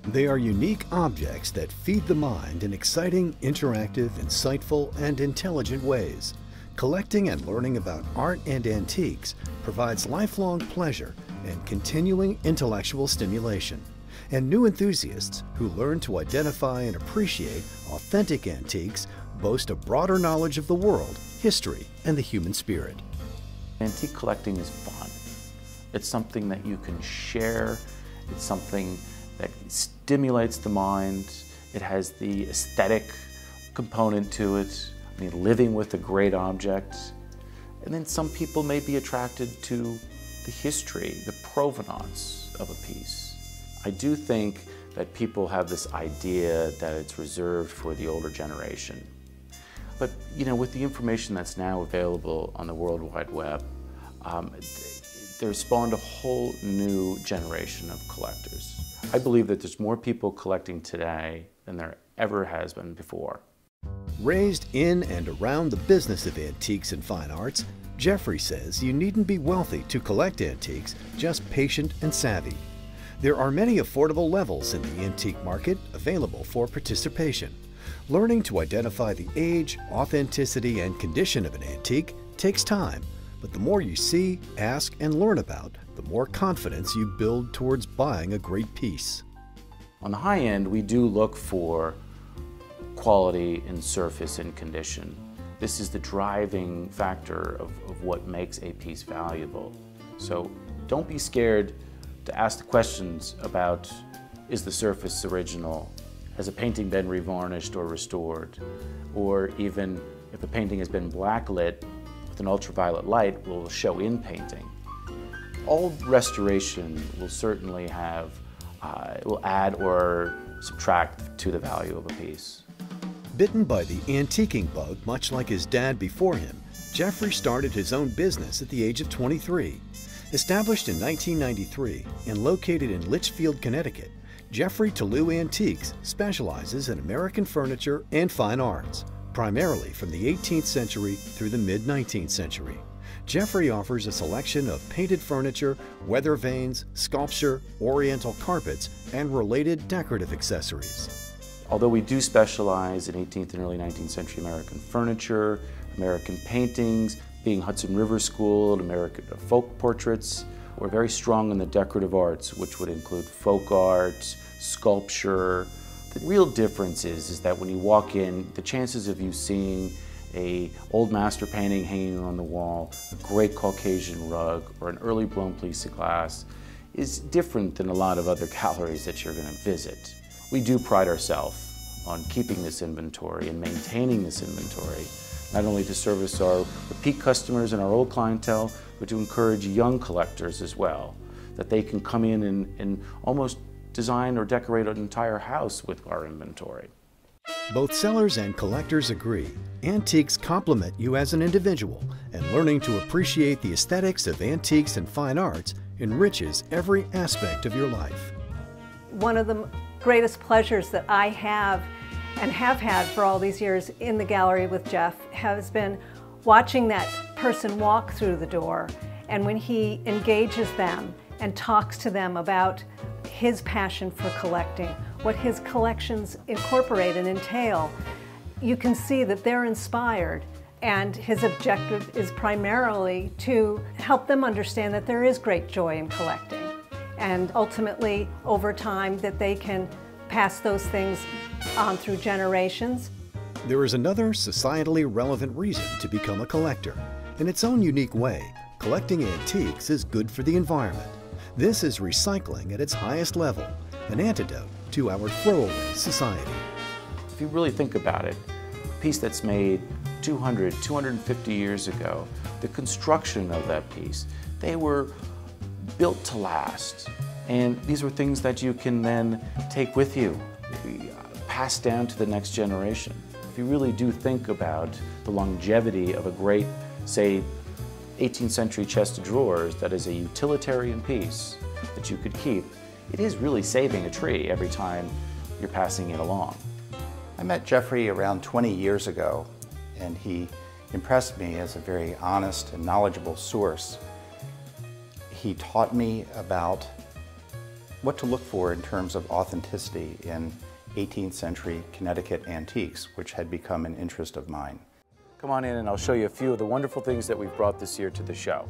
They are unique objects that feed the mind in exciting, interactive, insightful, and intelligent ways. Collecting and learning about art and antiques provides lifelong pleasure and continuing intellectual stimulation. And new enthusiasts who learn to identify and appreciate authentic antiques boast a broader knowledge of the world, history, and the human spirit. Antique collecting is fun. It's something that you can share. It's something that stimulates the mind. It has the aesthetic component to it. I mean, living with a great object. And then some people may be attracted to the history, the provenance of a piece. I do think that people have this idea that it's reserved for the older generation. But, you know, with the information that's now available on the World Wide Web, there's spawned a whole new generation of collectors. I believe that there's more people collecting today than there ever has been before. Raised in and around the business of antiques and fine arts, Jeffrey says you needn't be wealthy to collect antiques, just patient and savvy. There are many affordable levels in the antique market available for participation. Learning to identify the age, authenticity, and condition of an antique takes time, but the more you see, ask, and learn about, the more confidence you build towards buying a great piece. On the high end, we do look for quality in surface and condition. This is the driving factor of what makes a piece valuable. So don't be scared to ask the questions about, is the surface original? Has a painting been revarnished or restored? Or even if a painting has been blacklit with an ultraviolet light, will show in painting. All restoration will certainly have, will add or subtract to the value of a piece. Bitten by the antiquing bug, much like his dad before him, Jeffrey started his own business at the age of 23. Established in 1993 and located in Litchfield, Connecticut, Jeffrey Tillou Antiques specializes in American furniture and fine arts, primarily from the 18th century through the mid-19th century. Jeffrey offers a selection of painted furniture, weather vanes, sculpture, oriental carpets, and related decorative accessories. Although we do specialize in 18th and early 19th century American furniture, American paintings, being Hudson River School, American folk portraits, we're very strong in the decorative arts, which would include folk art, sculpture. The real difference is that when you walk in, the chances of you seeing an old master painting hanging on the wall, a great Caucasian rug, or an early blown piece of glass is different than a lot of other galleries that you're going to visit. We do pride ourselves on keeping this inventory and maintaining this inventory, not only to service our repeat customers and our old clientele, but to encourage young collectors as well, that they can come in and almost design or decorate an entire house with our inventory. Both sellers and collectors agree, antiques complement you as an individual, and learning to appreciate the aesthetics of antiques and fine arts enriches every aspect of your life. One of the greatest pleasures that I have and have had for all these years in the gallery with Jeff has been watching that person walk through the door, and when he engages them and talks to them about his passion for collecting, what his collections incorporate and entail, you can see that they're inspired, and his objective is primarily to help them understand that there is great joy in collecting, and ultimately over time that they can pass those things on through generations. There is another societally relevant reason to become a collector. In its own unique way, collecting antiques is good for the environment. This is recycling at its highest level, an antidote to our throwaway society. If you really think about it, a piece that's made 200, 250 years ago, the construction of that piece, they were built to last. And these were things that you can then take with you, pass down to the next generation. If you really do think about the longevity of a great, say, 18th century chest of drawers that is a utilitarian piece that you could keep, it is really saving a tree every time you're passing it along. I met Jeffrey around 20 years ago, and he impressed me as a very honest and knowledgeable source. He taught me about what to look for in terms of authenticity in 18th century Connecticut antiques, which had become an interest of mine. Come on in and I'll show you a few of the wonderful things that we've brought this year to the show.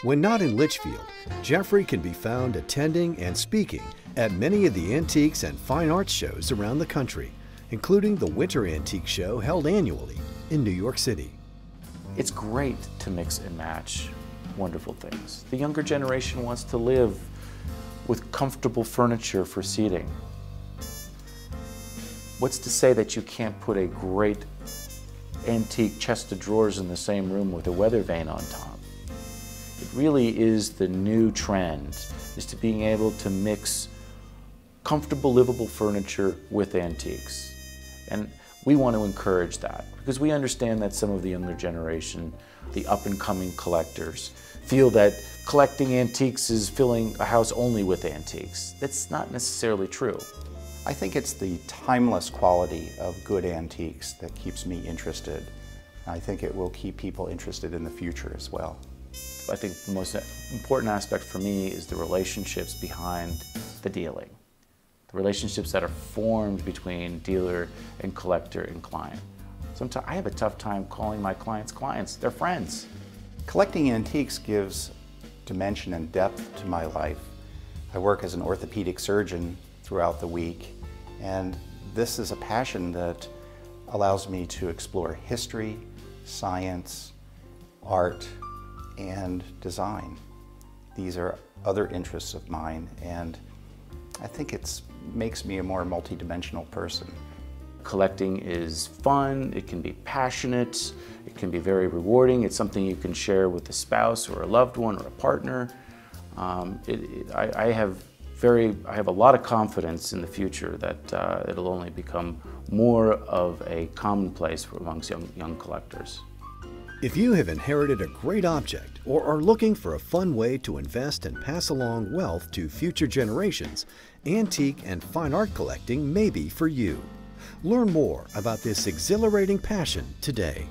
When not in Litchfield, Jeffrey can be found attending and speaking at many of the antiques and fine arts shows around the country, including the Winter Antique Show held annually in New York City. It's great to mix and match wonderful things. The younger generation wants to live with comfortable furniture for seating. What's to say that you can't put a great antique chest of drawers in the same room with a weather vane on top? It really is the new trend, is to being able to mix comfortable, livable furniture with antiques. And we want to encourage that because we understand that some of the younger generation, the up-and-coming collectors, feel that collecting antiques is filling a house only with antiques. That's not necessarily true. I think it's the timeless quality of good antiques that keeps me interested. I think it will keep people interested in the future as well. I think the most important aspect for me is the relationships behind the dealing. The relationships that are formed between dealer and collector and client. Sometimes I have a tough time calling my clients clients. They're friends. Collecting antiques gives dimension and depth to my life. I work as an orthopedic surgeon throughout the week, and this is a passion that allows me to explore history, science, art, and design. These are other interests of mine, and I think it makes me a more multidimensional person. Collecting is fun, it can be passionate, it can be very rewarding. It's something you can share with a spouse or a loved one or a partner. I have a lot of confidence in the future that it'll only become more of a commonplace amongst young collectors. If you have inherited a great object or are looking for a fun way to invest and pass along wealth to future generations, antique and fine art collecting may be for you. Learn more about this exhilarating passion today.